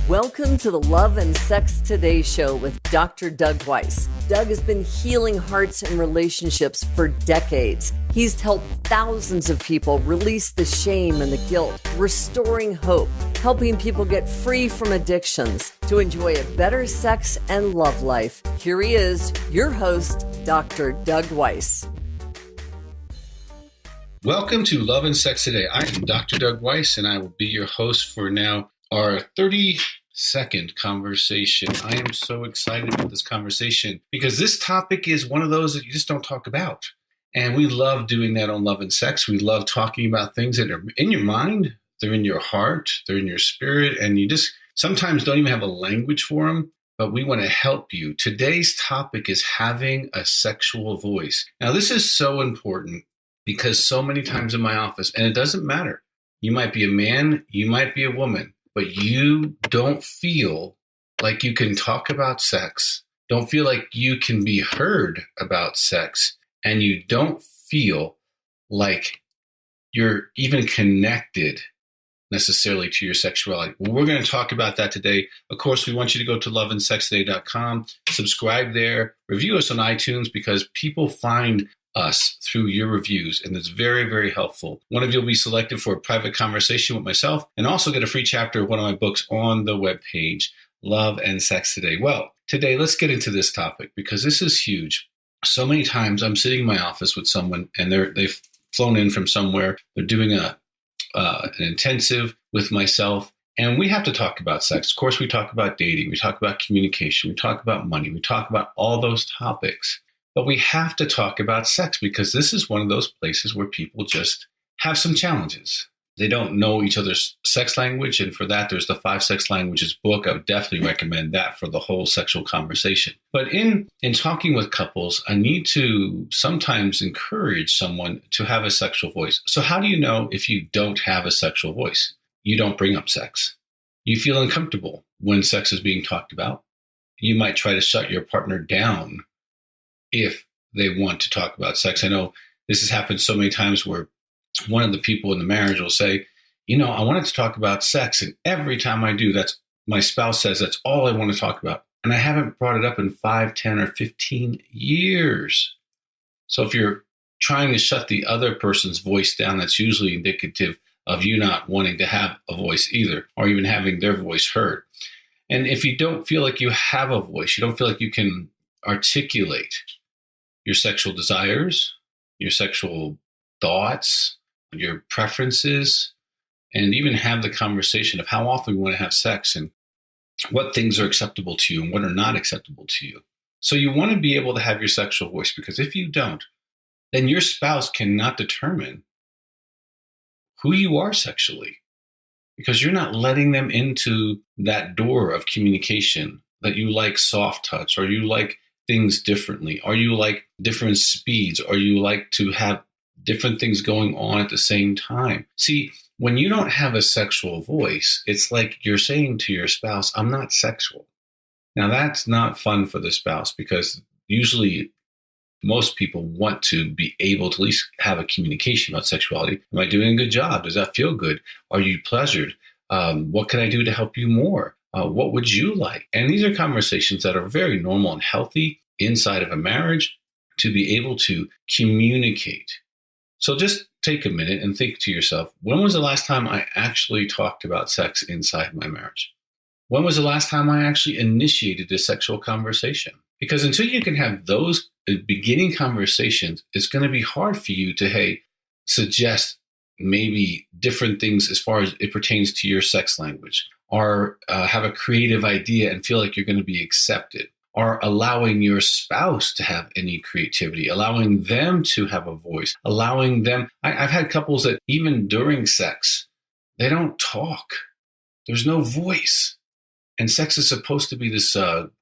Welcome to the Love and Sex Today show with Dr. Doug Weiss. Doug has been healing hearts and relationships for decades. He's helped thousands of people release the shame and the guilt, restoring hope, helping people get free from addictions to enjoy a better sex and love life. Here he is, your host, Dr. Doug Weiss. Welcome to Love and Sex Today. I am Dr. Doug Weiss, and I will be your host for now our 32nd conversation. I am so excited about this conversation because this topic is one of those that you just don't talk about. And we love doing that on Love and Sex. We love talking about things that are in your mind, they're in your heart, they're in your spirit, and you just sometimes don't even have a language for them, but we want to help you. Today's topic is having a sexual voice. Now, this is so important because so many times in my office, and it doesn't matter, you might be a man, you might be a woman, but you don't feel like you can talk about sex, don't feel like you can be heard about sex, and you don't feel like you're even connected necessarily to your sexuality. Well, we're going to talk about that today. Of course, we want you to go to loveandsextoday.com, subscribe there, review us on iTunes because people find us through your reviews, and it's very, very helpful. One of you will be selected for a private conversation with myself and also get a free chapter of one of my books on the webpage, Love and Sex Today. Well, today, let's get into this topic because this is huge. So many times I'm sitting in my office with someone and they've flown in from somewhere. They're doing an intensive with myself, and we have to talk about sex. Of course, we talk about dating, we talk about communication, we talk about money, we talk about all those topics. But we have to talk about sex because this is one of those places where people just have some challenges. They don't know each other's sex language. And for that, there's the 5 Sex Languages book. I would definitely recommend that for the whole sexual conversation. But in talking with couples, I need to sometimes encourage someone to have a sexual voice. So how do you know if you don't have a sexual voice? You don't bring up sex. You feel uncomfortable when sex is being talked about. You might try to shut your partner down if they want to talk about sex. I know this has happened so many times where one of the people in the marriage will say, I wanted to talk about sex. And every time I do, that's my spouse says, that's all I want to talk about. And I haven't brought it up in 5, 10, or 15 years. So if you're trying to shut the other person's voice down, that's usually indicative of you not wanting to have a voice either, or even having their voice heard. And if you don't feel like you have a voice, you don't feel like you can articulate your sexual desires, your sexual thoughts, your preferences, and even have the conversation of how often you want to have sex and what things are acceptable to you and what are not acceptable to you. So you want to be able to have your sexual voice, because if you don't, then your spouse cannot determine who you are sexually, because you're not letting them into that door of communication, that you like soft touch, or you like things differently, or you like different speeds, or you like to have different things going on at the same time. See, when you don't have a sexual voice, it's like you're saying to your spouse, I'm not sexual. Now, that's not fun for the spouse, because usually most people want to be able to at least have a communication about sexuality. Am I doing a good job? Does that feel good? Are you pleasured? What can I do to help you more? What would you like? And these are conversations that are very normal and healthy inside of a marriage to be able to communicate. So just take a minute and think to yourself, when was the last time I actually talked about sex inside my marriage? When was the last time I actually initiated a sexual conversation? Because until you can have those beginning conversations, it's going to be hard for you to, suggest maybe different things as far as it pertains to your sex language, or have a creative idea and feel like you're going to be accepted, or allowing your spouse to have any creativity, allowing them to have a voice, allowing them. I've had couples that even during sex, they don't talk. There's no voice. And sex is supposed to be this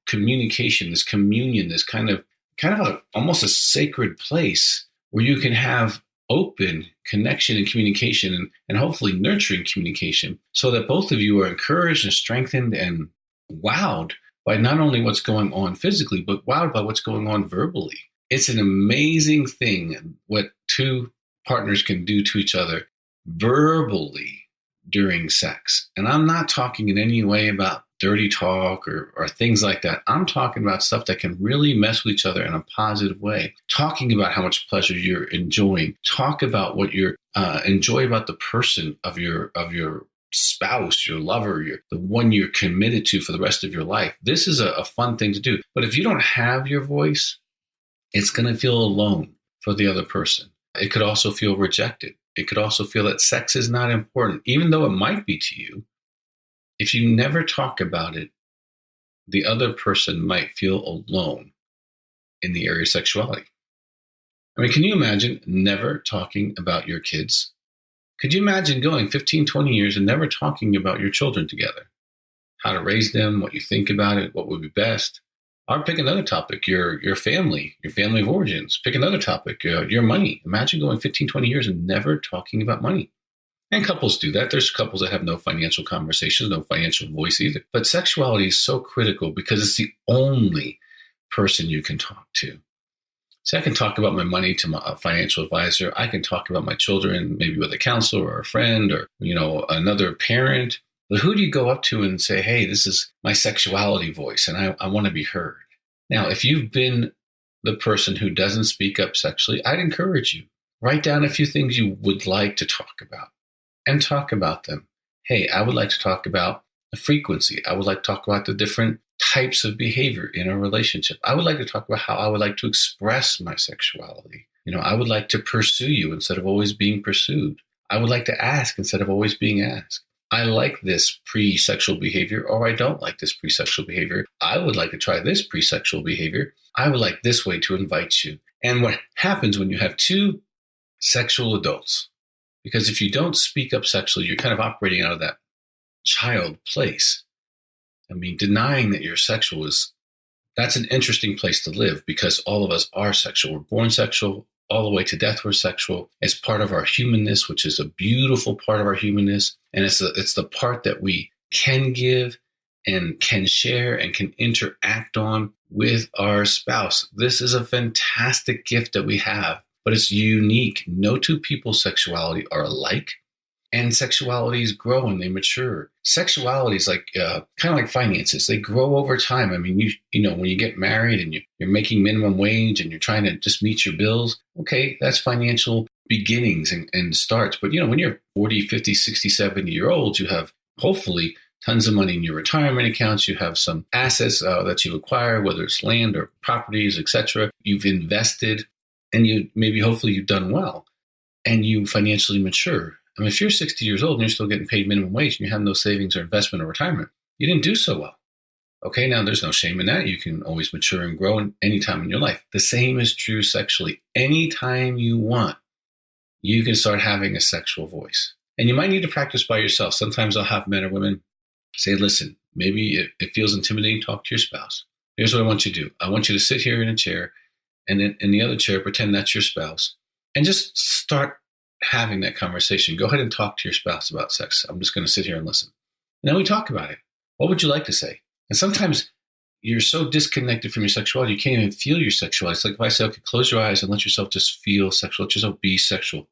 communication, this communion, this kind of almost a sacred place where you can have open connection and communication, and hopefully nurturing communication, so that both of you are encouraged and strengthened and wowed by not only what's going on physically, but wowed by what's going on verbally. It's an amazing thing what two partners can do to each other verbally during sex. And I'm not talking in any way about dirty talk or things like that. I'm talking about stuff that can really mess with each other in a positive way. Talking about how much pleasure you're enjoying. Talk about what you're enjoy about the person of your spouse, your lover, the one you're committed to for the rest of your life. This is a fun thing to do. But if you don't have your voice, it's going to feel alone for the other person. It could also feel rejected. It could also feel that sex is not important, even though it might be to you. If you never talk about it, the other person might feel alone in the area of sexuality. I mean, can you imagine never talking about your kids? Could you imagine going 15, 20 years and never talking about your children together? How to raise them, what you think about it, what would be best? Or pick another topic, your family of origins. Pick another topic, your money. Imagine going 15, 20 years and never talking about money. And couples do that. There's couples that have no financial conversations, no financial voice either. But sexuality is so critical because it's the only person you can talk to. So I can talk about my money to my financial advisor. I can talk about my children, maybe with a counselor or a friend or, another parent. But who do you go up to and say, hey, this is my sexuality voice and I want to be heard? Now, if you've been the person who doesn't speak up sexually, I'd encourage you. Write down a few things you would like to talk about. And talk about them. Hey, I would like to talk about the frequency. I would like to talk about the different types of behavior in a relationship. I would like to talk about how I would like to express my sexuality. I would like to pursue you instead of always being pursued. I would like to ask instead of always being asked. I like this pre-sexual behavior, or I don't like this pre-sexual behavior. I would like to try this pre-sexual behavior. I would like this way to invite you. And what happens when you have two sexual adults? Because if you don't speak up sexually, you're kind of operating out of that child place. I mean, denying that you're sexual that's an interesting place to live because all of us are sexual. We're born sexual, all the way to death we're sexual. It's part of our humanness, which is a beautiful part of our humanness. And it's the part that we can give and can share and can interact on with our spouse. This is a fantastic gift that we have. But it's unique. No two people's sexuality are alike, and sexualities grow and they mature. Sexuality is like kind of like finances; they grow over time. I mean, when you get married and you're making minimum wage and you're trying to just meet your bills, okay, that's financial beginnings and starts. But when you're 40, 50, 60, 70-year-olds, you have hopefully tons of money in your retirement accounts. You have some assets that you've acquired, whether it's land or properties, etc. You've invested. And hopefully you've done well and you financially mature. I mean, if you're 60 years old and you're still getting paid minimum wage and you have no savings or investment or retirement, you didn't do so well. Okay, now there's no shame in that. You can always mature and grow in any time in your life. The same is true sexually. Anytime you want, you can start having a sexual voice. And you might need to practice by yourself. Sometimes I'll have men or women say, listen, maybe it feels intimidating to talk to your spouse. Here's what I want you to do. I want you to sit here in a chair and then in the other chair, pretend that's your spouse and just start having that conversation. Go ahead and talk to your spouse about sex. I'm just going to sit here and listen. And then we talk about it. What would you like to say? And sometimes you're so disconnected from your sexuality, you can't even feel your sexuality. It's like if I say, okay, close your eyes and let yourself just feel sexual. Let yourself be sexual.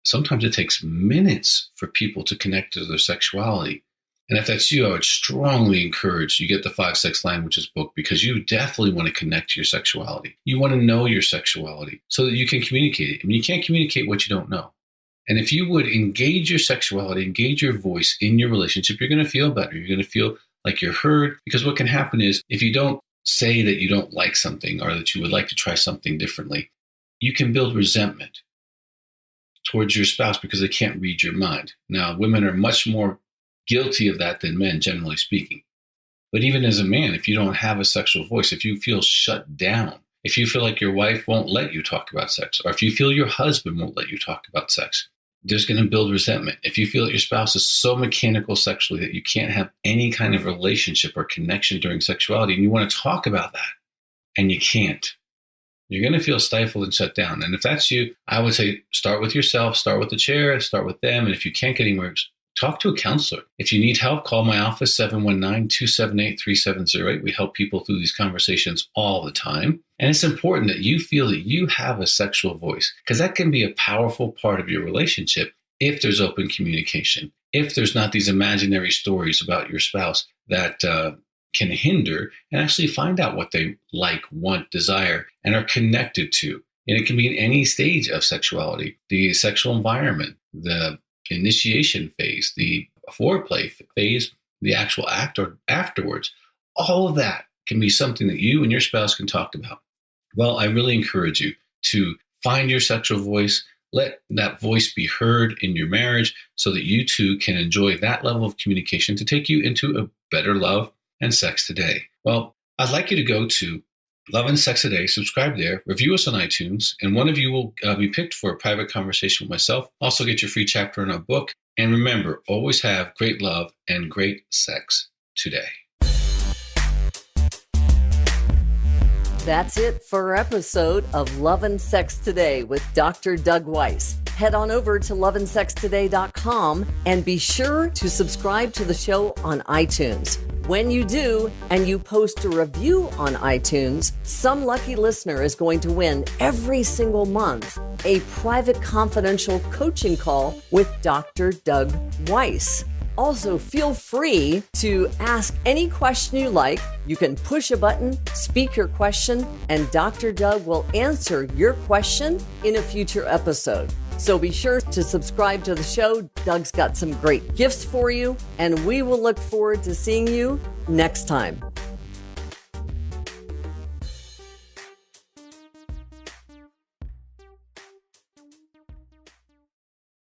Sometimes it takes minutes for people to connect to their sexuality. And if that's you, I would strongly encourage you get the 5 Sex Languages book because you definitely want to connect to your sexuality. You want to know your sexuality so that you can communicate it. I mean, you can't communicate what you don't know. And if you would engage your sexuality, engage your voice in your relationship, you're going to feel better. You're going to feel like you're heard because what can happen is if you don't say that you don't like something or that you would like to try something differently, you can build resentment towards your spouse because they can't read your mind. Now, women are much more guilty of that than men, generally speaking. But even as a man, if you don't have a sexual voice, if you feel shut down, if you feel like your wife won't let you talk about sex, or if you feel your husband won't let you talk about sex, there's going to build resentment. If you feel that your spouse is so mechanical sexually that you can't have any kind of relationship or connection during sexuality, and you want to talk about that, and you can't, you're going to feel stifled and shut down. And if that's you, I would say start with yourself, start with the chair, start with them. And if you can't get anywhere, talk to a counselor. If you need help, call my office, 719-278-3708. We help people through these conversations all the time. And it's important that you feel that you have a sexual voice because that can be a powerful part of your relationship if there's open communication. if there's not these imaginary stories about your spouse that can hinder, and actually find out what they like, want, desire, and are connected to. And it can be in any stage of sexuality, the sexual environment, the initiation phase, the foreplay phase, the actual act or afterwards. All of that can be something that you and your spouse can talk about. Well, I really encourage you to find your sexual voice. Let that voice be heard in your marriage so that you two can enjoy that level of communication to take you into a better love and sex today. Well, I'd like you to go to Love and Sex Today, subscribe there, review us on iTunes, and one of you will be picked for a private conversation with myself. Also get your free chapter in our book. And remember, always have great love and great sex today. That's it for our episode of Love and Sex Today with Dr. Doug Weiss. Head on over to loveandsextoday.com and be sure to subscribe to the show on iTunes. When you do, and you post a review on iTunes, some lucky listener is going to win every single month a private confidential coaching call with Dr. Doug Weiss. Also, feel free to ask any question you like. You can push a button, speak your question, and Dr. Doug will answer your question in a future episode. So be sure to subscribe to the show. Doug's got some great gifts for you, and we will look forward to seeing you next time.